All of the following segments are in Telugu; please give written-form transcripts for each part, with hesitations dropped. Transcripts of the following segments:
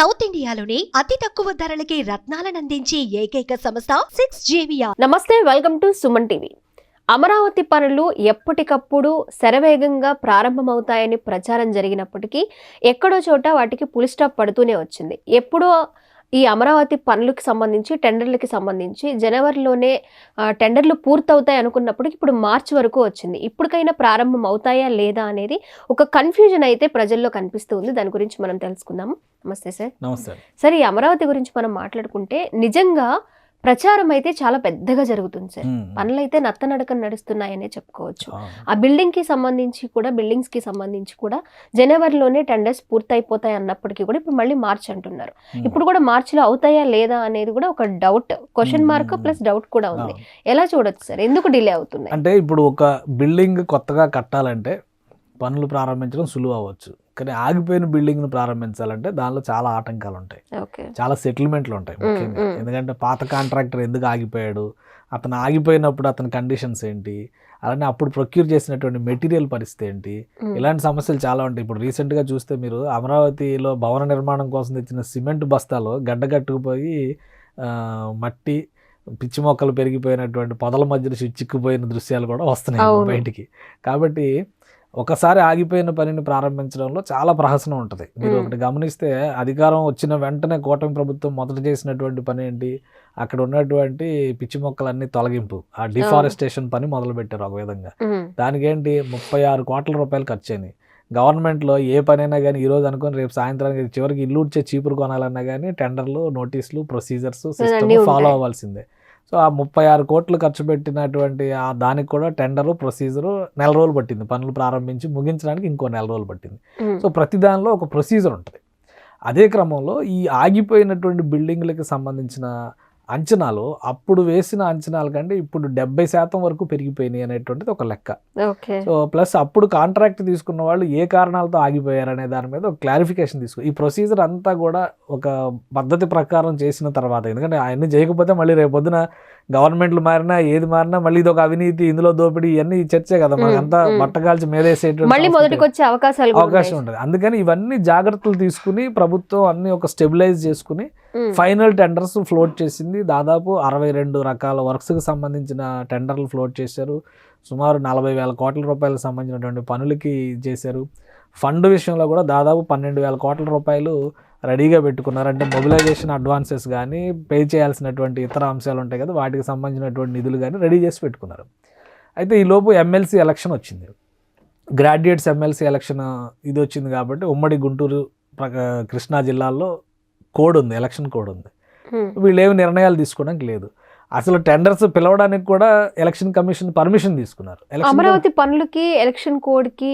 సౌత్ ఇండియాలోని అతి తక్కువ ధరలకి రత్నాలనందించే ఏకైక సంస్థ 6JVR. నమస్తే, welcome to Suman TV. Amaravati పనులు ఎప్పటికప్పుడు శరవేగంగా ప్రారంభమవుతాయని ప్రచారం జరిగినప్పటికీ ఎక్కడో చోట వాటికి పులి స్టాప్ పడుతూనే వచ్చింది. ఎప్పుడో ఈ అమరావతి పనులకు సంబంధించి టెండర్లకి సంబంధించి జనవరిలోనే టెండర్లు పూర్తవుతాయి అనుకున్నప్పటికీ ఇప్పుడు మార్చి వరకు వచ్చింది. ఇప్పటికైనా ప్రారంభం అవుతాయా లేదా అనేది ఒక కన్ఫ్యూజన్ అయితే ప్రజల్లో కనిపిస్తూ ఉంది. దాని గురించి మనం తెలుసుకుందాము. నమస్తే సార్. నమస్తే సార్, ఈ అమరావతి గురించి మనం మాట్లాడుకుంటే నిజంగా ప్రచారం అయితే చాలా పెద్దగా జరుగుతుంది సార్. పనులు అయితే నత్తనడకన నడుస్తున్నాయనే చెప్పుకోవచ్చు. ఆ బిల్డింగ్స్ కి సంబంధించి కూడా జనవరిలోనే టెండర్స్ పూర్తయిపోతాయి అన్నప్పటికీ కూడా ఇప్పుడు మళ్ళీ మార్చ్ అంటున్నారు. ఇప్పుడు కూడా మార్చిలో అవుతాయా లేదా అనేది కూడా ఒక doubt, question mark plus doubt కూడా ఉంది. ఎలా చూడొచ్చు సార్, ఎందుకు డిలే అవుతుంది? అంటే ఇప్పుడు ఒక బిల్డింగ్ కొత్తగా కట్టాలంటే పనులు ప్రారంభించడం సులువు అవ్వచ్చు, కానీ ఆగిపోయిన బిల్డింగ్ను ప్రారంభించాలంటే దానిలో చాలా ఆటంకాలు ఉంటాయి, చాలా సెటిల్మెంట్లు ఉంటాయి ముఖ్యంగా. ఎందుకంటే పాత కాంట్రాక్టర్ ఎందుకు ఆగిపోయాడు, అతను ఆగిపోయినప్పుడు అతని కండిషన్స్ ఏంటి, అలానే అప్పుడు ప్రొక్యూర్ చేసినటువంటి మెటీరియల్ పరిస్థితి ఏంటి, ఇలాంటి సమస్యలు చాలా ఉంటాయి. ఇప్పుడు రీసెంట్గా చూస్తే మీరు అమరావతిలో భవన నిర్మాణం కోసం తెచ్చిన సిమెంట్ బస్తాలో గడ్డగట్టుకుపోయి మట్టి పిచ్చి మొక్కలు పెరిగిపోయినటువంటి పొదల మధ్యలో చిక్కుపోయిన దృశ్యాలు కూడా వస్తున్నాయి బయటికి. కాబట్టి ఒకసారి ఆగిపోయిన పనిని ప్రారంభించడంలో చాలా ప్రహసనం ఉంటుంది. మీరు ఒకటి గమనిస్తే అధికారం వచ్చిన వెంటనే కూటమి ప్రభుత్వం మొదట చేసినటువంటి పని ఏంటి, అక్కడ ఉన్నటువంటి పిచ్చి మొక్కలన్నీ తొలగింపు, ఆ డిఫారెస్టేషన్ పని మొదలుపెట్టారు ఒక విధంగా. దానికేంటి 36 కోట్ల రూపాయలు ఖర్చు అయినాయి. గవర్నమెంట్లో ఏ పనైనా కానీ ఈరోజు అనుకుని రేపు సాయంత్రానికి చివరికి ఇల్లు ఉడ్చే చీపురు కొనాలన్నా కానీ టెండర్లు, నోటీసులు, ప్రొసీజర్స్, సిస్టమ్ ఫాలో అవ్వాల్సిందే. సో ఆ 36 కోట్లు ఖర్చు పెట్టినటువంటి దానికి కూడా టెండరు, ప్రొసీజరు 4 రోజులు పట్టింది. పనులు ప్రారంభించి ముగించడానికి ఇంకో 4 రోజులు పట్టింది. సో ప్రతి దానిలో ఒక ప్రొసీజర్ ఉంటుంది. అదే క్రమంలో ఈ ఆగిపోయినటువంటి బిల్డింగ్లకి సంబంధించిన అంచనాలు అప్పుడు వేసిన అంచనాల కంటే ఇప్పుడు 70% వరకు పెరిగిపోయినాయి అనేటువంటిది ఒక లెక్క. సో ప్లస్ అప్పుడు కాంట్రాక్ట్ తీసుకున్న వాళ్ళు ఏ కారణాలతో ఆగిపోయారనే దాని మీద ఒక క్లారిఫికేషన్ ఈ ప్రొసీజర్ అంతా కూడా ఒక పద్ధతి ప్రకారం చేసిన తర్వాత, ఎందుకంటే అవన్నీ చేయకపోతే మళ్ళీ రేపొద్దున గవర్నమెంట్లు మారినా ఏది మారినా మళ్ళీ ఇది ఒక అవినీతి, ఇందులో దోపిడీ, ఇవన్నీ చర్చే కదా, మనకంతా బట్టకాల్చి మేదేసేటువంటి అవకాశం ఉంటుంది. అందుకని ఇవన్నీ జాగ్రత్తలు తీసుకుని ప్రభుత్వం అన్ని ఒక స్టెబిలైజ్ చేసుకుని ఫైనల్ టెండర్స్ ఫ్లోట్ చేసింది. దాదాపు 62 రకాల వర్క్స్కి సంబంధించిన టెండర్లు ఫ్లోట్ చేశారు. సుమారు 40,000 కోట్ల రూపాయలకు సంబంధించినటువంటి పనులకి చేశారు. ఫండ్ విషయంలో కూడా దాదాపు 12,000 కోట్ల రూపాయలు రెడీగా పెట్టుకున్నారు. అంటే మొబిలైజేషన్ అడ్వాన్సెస్ కానీ, పే చేయాల్సినటువంటి ఇతర అంశాలు ఉంటాయి కదా, వాటికి సంబంధించినటువంటి నిధులు కానీ రెడీ చేసి పెట్టుకున్నారు. అయితే ఈలోపు ఎమ్మెల్సీ ఎలక్షన్ వచ్చింది, గ్రాడ్యుయేట్స్ ఎమ్మెల్సీ ఎలక్షన్ ఇది వచ్చింది. కాబట్టి ఉమ్మడి గుంటూరు, కృష్ణా జిల్లాల్లో కోడ్ ఉంది, ఎలక్షన్ కోడ్ ఉంది. వీళ్ళు ఏమి నిర్ణయాలు తీసుకోవడానికి లేదు. అసలు టెండర్స్ పిలవడానికి కూడా ఎలక్షన్ కమిషన్ పర్మిషన్ తీసుకున్నారు. అమరావతి పనులకి ఎలక్షన్ కోడ్ కి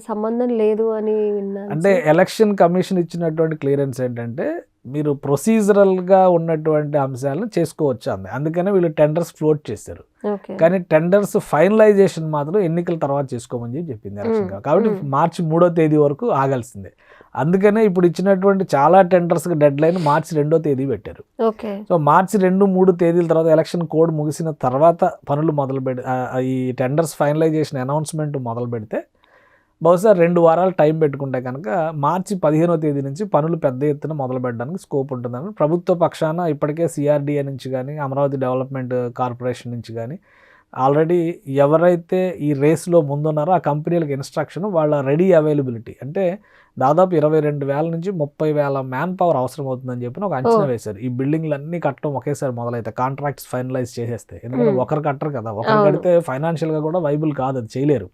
సంబంధం లేదు అని విన్నాను. అంటే ఎలక్షన్ కమిషన్ ఇచ్చినటువంటి క్లియరెన్స్ ఏంటంటే మీరు ప్రొసీజరల్గా ఉన్నటువంటి అంశాలను చేసుకోవచ్చు అంది. అందుకనే వీళ్ళు టెండర్స్ ఫ్లోట్ చేశారు. కానీ టెండర్స్ ఫైనలైజేషన్ మాత్రం ఎన్నికల తర్వాత చేసుకోమని చెప్పింది ఎలక్షన్. కాబట్టి మార్చి 3వ తేదీ వరకు ఆగాల్సిందే. అందుకనే ఇప్పుడు ఇచ్చినటువంటి చాలా టెండర్స్ డెడ్ లైన్ మార్చి 2వ తేదీ పెట్టారు. సో మార్చి 2, 3 తేదీల తర్వాత ఎలక్షన్ కోడ్ ముగిసిన తర్వాత పనులు ఈ టెండర్స్ ఫైనలైజేషన్ అనౌన్స్మెంట్ మొదలు పెడితే బహుశా 2 వారాలు టైం పెట్టుకుంటే కనుక మార్చి 15వ తేదీ నుంచి పనులు పెద్ద ఎత్తున మొదలు పెట్టడానికి స్కోప్ ఉంటుందని ప్రభుత్వ పక్షాన ఇప్పటికే సిఆర్డీఏ నుంచి కానీ, అమరావతి డెవలప్మెంట్ కార్పొరేషన్ నుంచి కానీ ఆల్రెడీ ఎవరైతే ఈ రేస్లో ముందున్నారో ఆ కంపెనీలకు ఇన్స్ట్రక్షన్, వాళ్ళ రెడీ అవైలబిలిటీ అంటే దాదాపు 22,000 నుంచి 30,000 మ్యాన్ పవర్ అవసరం అవుతుందని చెప్పి ఒక అంచనా వేశారు. ఈ బిల్డింగ్లు అన్నీ కట్టడం ఒకేసారి మొదలైతే కాంట్రాక్ట్స్ ఫైనలైజ్ చేసేస్తే, ఎందుకంటే ఒకరు కట్టరు కదా, ఒకరు కడితే ఫైనాన్షియల్గా కూడా వైబుల్ కాదు, అది చేయలేరు.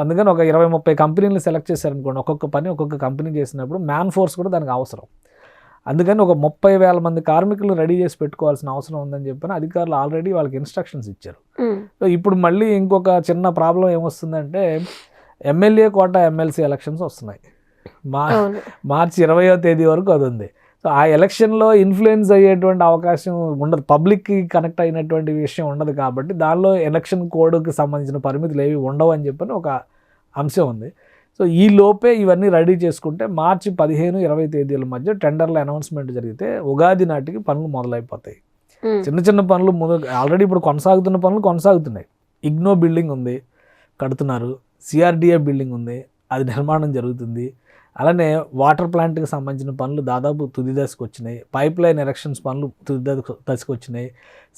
అందుకని ఒక 20-30 కంపెనీలు సెలెక్ట్ చేశారనుకోండి, ఒక్కొక్క కంపెనీ చేసినప్పుడు మ్యాన్ ఫోర్స్ కూడా దానికి అవసరం. అందుకని ఒక 30,000 మంది కార్మికులు రెడీ చేసి పెట్టుకోవాల్సిన అవసరం ఉందని చెప్పిన అధికారులు ఆల్రెడీ వాళ్ళకి ఇన్స్ట్రక్షన్స్ ఇచ్చారు. సో ఇప్పుడు మళ్ళీ ఇంకొక చిన్న ప్రాబ్లం ఏమొస్తుందంటే ఎమ్మెల్యే కోట ఎమ్మెల్సీ ఎలక్షన్స్ వస్తున్నాయి. మార్చి 20వ తేదీ వరకు అది ఉంది. సో ఆ ఎలక్షన్లో ఇన్ఫ్లుయెన్స్ అయ్యేటువంటి అవకాశం ఉండదు, పబ్లిక్కి కనెక్ట్ అయినటువంటి విషయం ఉండదు. కాబట్టి దానిలో ఎలక్షన్ కోడ్కి సంబంధించిన పరిమితులు ఏవి ఉండవు అని చెప్పని ఒక అంశం ఉంది. సో ఈ లోపే ఇవన్నీ రెడీ చేసుకుంటే మార్చి 15-20 తేదీల మధ్య టెండర్ల అనౌన్స్మెంట్ జరిగితే ఉగాది నాటికి పనులు మొదలైపోతాయి. చిన్న పనులు ఆల్రెడీ ఇప్పుడు కొనసాగుతున్న పనులు కొనసాగుతున్నాయి. ఇగ్నో బిల్డింగ్ ఉంది, కడుతున్నారు. సిఆర్డీఏ బిల్డింగ్ ఉంది, అది నిర్మాణం జరుగుతుంది. అలానే వాటర్ ప్లాంట్కి సంబంధించిన పనులు దాదాపు తుది దశకు వచ్చినాయి. పైప్ లైన్ ఎరెక్షన్స్ పనులు తుది దశకు వచ్చినాయి.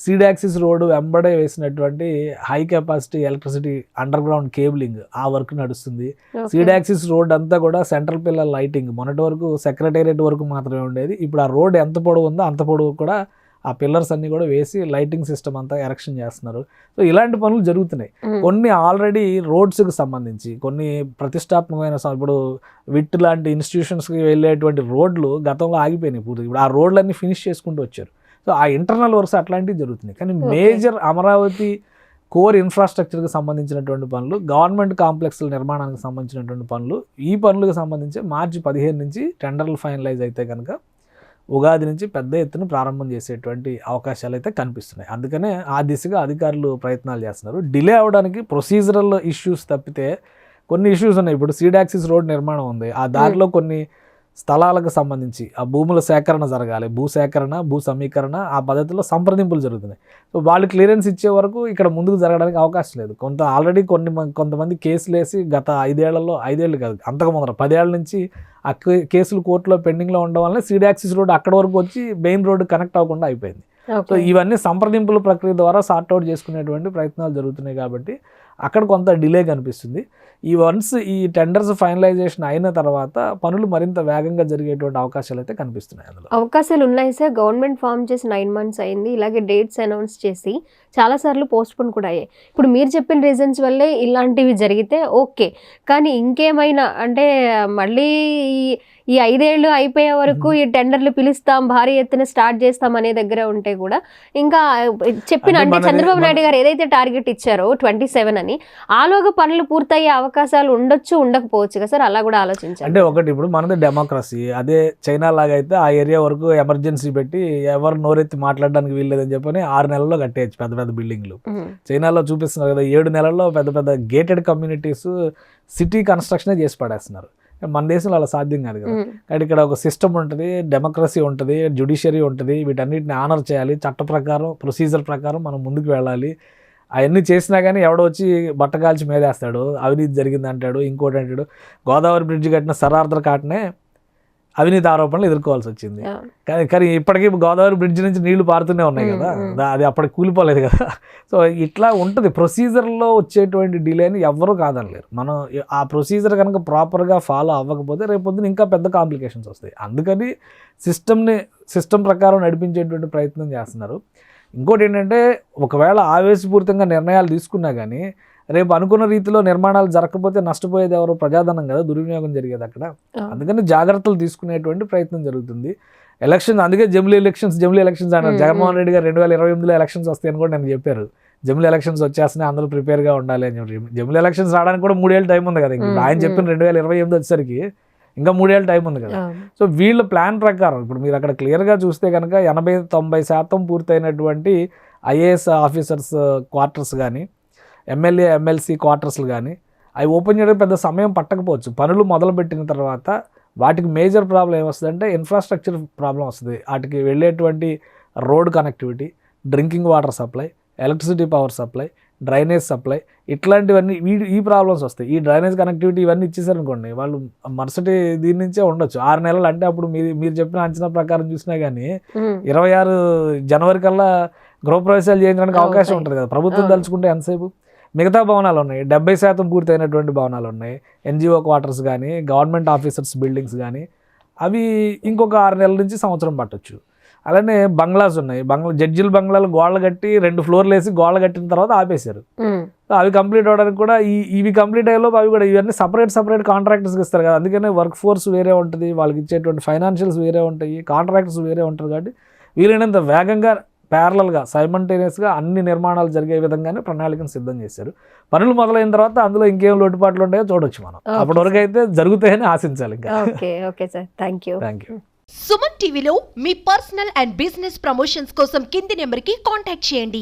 సీడ్ యాక్సిస్ రోడ్డు వెంబడే వేసినటువంటి high capacity electricity under ground cabling ఆ వర్క్ నడుస్తుంది. సీడ్ యాక్సిస్ రోడ్ అంతా కూడా సెంట్రల్ పిల్లర్ లైటింగ్ మొన్నటి వరకు సెక్రటేరియట్ వరకు మాత్రమే ఉండేది. ఇప్పుడు ఆ రోడ్ ఎంత పొడవు ఉందో అంత పొడవు కూడా ఆ పిల్లర్స్ అన్ని కూడా వేసి లైటింగ్ సిస్టమ్ అంతా ఎరెక్షన్ చేస్తున్నారు. సో ఇలాంటి పనులు జరుగుతున్నాయి. కొన్ని ఆల్రెడీ రోడ్స్కి సంబంధించి కొన్ని ప్రతిష్టాత్మకమైన ఇప్పుడు విట్ లాంటి ఇన్స్టిట్యూషన్స్కి వెళ్ళేటువంటి రోడ్లు గతంలో ఆగిపోయినాయి పూర్తి. ఇప్పుడు ఆ రోడ్లన్నీ ఫినిష్ చేసుకుంటూ వచ్చారు. సో ఆ ఇంటర్నల్ వర్క్స్ అట్లాంటివి జరుగుతున్నాయి. కానీ మేజర్ అమరావతి కోర్ ఇన్ఫ్రాస్ట్రక్చర్కి సంబంధించినటువంటి పనులు, గవర్నమెంట్ కాంప్లెక్స్ల నిర్మాణానికి సంబంధించినటువంటి పనులు, ఈ పనులకు సంబంధించి మార్చి 15 నుంచి టెండర్లు ఫైనలైజ్ అయితే కనుక ఉగాది నుంచి పెద్ద ఎత్తున ప్రారంభం చేసేటువంటి అవకాశాలు అయితే కనిపిస్తున్నాయి. అందుకనే ఆ దిశగా అధికారులు ప్రయత్నాలు చేస్తున్నారు. డిలే అవ్వడానికి ప్రొసీజరల్ ఇష్యూస్ తప్పితే కొన్ని ఇష్యూస్ ఉన్నాయి. ఇప్పుడు సీడ్ యాక్సిస్ రోడ్ నిర్మాణం ఉంది. ఆ దారిలో కొన్ని స్థలాలకు సంబంధించి ఆ భూముల సేకరణ జరగాలి. భూసేకరణ, భూ సమీకరణ ఆ పద్ధతిలో సంప్రదింపులు జరుగుతున్నాయి. సో వాళ్ళు క్లియరెన్స్ ఇచ్చే వరకు ఇక్కడ ముందుకు జరగడానికి అవకాశం లేదు. ఆల్రెడీ కొంతమంది కేసులు వేసి గత 5 ఏళ్ళు కాదు అంతకు ముందర 10 ఏళ్ల నుంచి ఆ కేసులు కోర్టులో పెండింగ్లో ఉండడం వల్ల సీడ్ యాక్సిస్ రోడ్ అక్కడ వరకు వచ్చి మెయిన్ రోడ్డు కనెక్ట్ అవ్వకుండా అయిపోయింది. సో ఇవన్నీ సంప్రదింపుల ప్రక్రియ ద్వారా సార్ట్అవుట్ చేసుకునేటువంటి ప్రయత్నాలు జరుగుతున్నాయి. కాబట్టి అక్కడ కొంత డిలే కనిపిస్తుంది. ఈ టెండర్స్ ఫైనలైజేషన్ అయిన తర్వాత పనులు మరింత వేగంగా జరిగేటువంటి అవకాశాలు అయితే కనిపిస్తున్నాయి. అందులో అవకాశాలు ఉన్నాయి సార్. గవర్నమెంట్ ఫామ్ చేసి 9 months అయింది. ఇలాగే డేట్స్ అనౌన్స్ చేసి చాలాసార్లు పోస్ట్పోన్ కూడా అయ్యాయి. ఇప్పుడు మీరు చెప్పిన రీజన్స్ వల్లే ఇలాంటివి జరిగితే ఓకే, కానీ ఇంకేమైనా అంటే మళ్ళీ ఈ 5 ఏళ్ళు అయిపోయే వరకు ఈ టెండర్లు పిలుస్తాం, భారీ ఎత్తున స్టార్ట్ చేస్తాం అనే దగ్గర ఉంటే కూడా ఇంకా చెప్పిన అంటే చంద్రబాబు నాయుడు గారు ఏదైతే టార్గెట్ ఇచ్చారో 27 అని, ఆలోగా పనులు పూర్తయ్యే అవకాశాలు ఉండొచ్చు, ఉండకపోవచ్చు కదా సార్, అలా కూడా ఆలోచించాలి. అంటే ఒకటి ఇప్పుడు మనది డెమోక్రసీ. అదే చైనా లాగా అయితే ఆ ఏరియా వరకు ఎమర్జెన్సీ పెట్టి ఎవరు నోరెత్తి మాట్లాడడానికి వీల్లేదని చెప్పని 6 నెలల్లో కట్టేయచ్చు పెద్ద పెద్ద బిల్డింగ్లు. చైనాలో చూపిస్తున్నారు కదా 7 నెలల్లో పెద్ద పెద్ద గేటెడ్ కమ్యూనిటీస్ సిటీ కన్స్ట్రక్షనే చేసి పడేస్తున్నారు. మన దేశంలో అలా సాధ్యం కాదు కదా. కాబట్టి ఇక్కడ ఒక సిస్టమ్ ఉంటుంది, డెమోక్రసీ ఉంటుంది, జ్యుడిషియరీ ఉంటుంది. వీటన్నిటిని ఆనర్ చేయాలి. చట్ట ప్రకారం ప్రొసీజర్ ప్రకారం మనం ముందుకు వెళ్ళాలి. అవన్నీ చేసినా కానీ ఎవడో వచ్చి బట్టకాల్చి మేదేస్తాడు, అవినీతి జరిగింది అంటాడు, ఇంకోటి అంటాడు. గోదావరి బ్రిడ్జ్ కట్టిన సర్ ఆర్థర్ కాటనే అవినీతి ఆరోపణలు ఎదుర్కోవాల్సి వచ్చింది. కానీ ఇప్పటికీ గోదావరి బ్రిడ్జ్ నుంచి నీళ్లు పారుతూనే ఉన్నాయి కదా, అది అప్పటికి కూలిపోలేదు కదా. సో ఇట్లా ఉంటుంది. ప్రొసీజర్లో వచ్చేటువంటి డిలేని ఎవ్వరూ కాదనలేరు. మనం ఆ ప్రొసీజర్ కనుక ప్రాపర్గా ఫాలో అవ్వకపోతే రేపొద్దున ఇంకా పెద్ద కాంప్లికేషన్స్ వస్తాయి. అందుకని సిస్టమ్ ప్రకారం నడిపించేటువంటి ప్రయత్నం చేస్తున్నారు. ఇంకోటి ఏంటంటే ఒకవేళ ఆవేశపూరితంగా నిర్ణయాలు తీసుకున్నా కానీ రేపు అనుకున్న రీతిలో నిర్మాణాలు జరగకపోతే నష్టపోయేది ఎవరు? ప్రజాధనం కదా, దుర్వినియోగం జరిగేది అక్కడ. అందుకని జాగ్రత్తలు తీసుకునేటువంటి ప్రయత్నం జరుగుతుంది. ఎలక్షన్ అందుకే జమిలీ ఎలక్షన్స్ అన్నారు. జగన్మోహన్ రెడ్డి గారు 2028లో ఎలక్షన్స్ వస్తాయని కూడా నేను చెప్పారు. జమిలీ ఎలక్షన్స్ వచ్చేస్తున్నాయి, అందరూ ప్రిపేర్గా ఉండాలి అని చెప్పి. జమిలీ ఎలక్షన్స్ రావడానికి కూడా 3 ఏళ్ళు టైం ఉంది కదా. ఇప్పుడు ఆయన చెప్పిన 2028 వచ్చేసరికి ఇంకా 3 ఏళ్ళు టైం ఉంది కదా. సో వీళ్ళ ప్లాన్ ప్రకారం ఇప్పుడు మీరు అక్కడ క్లియర్గా చూస్తే కనుక 80-90% పూర్తయినటువంటి ఐఏఎస్ ఆఫీసర్స్ క్వార్టర్స్ కానీ, ఎమ్మెల్యే ఎమ్మెల్సీ క్వార్టర్స్లు కానీ అవి ఓపెన్ చేయడానికి పెద్ద సమయం పట్టకపోవచ్చు. పనులు మొదలుపెట్టిన తర్వాత వాటికి మేజర్ ప్రాబ్లం ఏమొస్తుందంటే ఇన్ఫ్రాస్ట్రక్చర్ ప్రాబ్లం వస్తుంది. వాటికి వెళ్ళేటువంటి road connectivity, drinking water supply, electricity power supply, drainage supply, ఇట్లాంటివన్నీ ఈ ప్రాబ్లమ్స్ వస్తాయి. ఈ డ్రైనేజ్ కనెక్టివిటీ ఇవన్నీ ఇచ్చేసారనుకోండి, వాళ్ళు మరుసటి దీని నుంచే ఉండొచ్చు. 6 నెలలు అంటే అప్పుడు మీరు చెప్పిన అంచనా ప్రకారం చూసినా కానీ 26 జనవరి కల్లా గృహప్రవేశాలు చేయించడానికి అవకాశం ఉంటుంది కదా. ప్రభుత్వం తలుచుకుంటే ఎంతసేపు. మిగతా భవనాలు ఉన్నాయి, 70% పూర్తయినటువంటి భవనాలు ఉన్నాయి. ఎన్జిఓ క్వార్టర్స్ కానీ, గవర్నమెంట్ ఆఫీసర్స్ బిల్డింగ్స్ కానీ, అవి ఇంకొక 6 నెలల నుంచి సంవత్సరం పట్టొచ్చు. అలానే బంగ్లాస్ ఉన్నాయి. జడ్జిల బంగ్లాలు గోడలు కట్టి 2 ఫ్లోర్లు వేసి గోడలు కట్టిన తర్వాత ఆపేశారు. అవి కంప్లీట్ అవ్వడానికి కూడా ఇవి కంప్లీట్ అయ్యేలోపు అవి కూడా ఇవన్నీ సపరేట్ కాంట్రాక్టర్స్కి ఇస్తారు కదా. అందుకనే వర్క్ ఫోర్స్ వేరే ఉంటుంది, వాళ్ళకి ఇచ్చేటువంటి ఫైనాన్షియల్స్ వేరే ఉంటాయి, కాంట్రాక్టర్స్ వేరే ఉంటారు. కాబట్టి వీలైనంత వేగంగా ప్యారలల్గా సైమల్టేనియస్గా అన్ని నిర్మాణాలు జరిగే విధంగానే ప్రణాళికను సిద్ధం చేశారు. పనులు మొదలైన తర్వాత అందులో ఇంకేం లోటుపాట్లు ఉంటాయో చూడొచ్చు మనం. అప్పటి వరకు అయితే జరుగుతాయని ఆశించాలి. Okay sir, thank you. Suman టీవీలో మీ పర్సనల్ అండ్ బిజినెస్ ప్రమోషన్స్ కోసం కింది నెంబర్కి కాంటాక్ట్ చేయండి.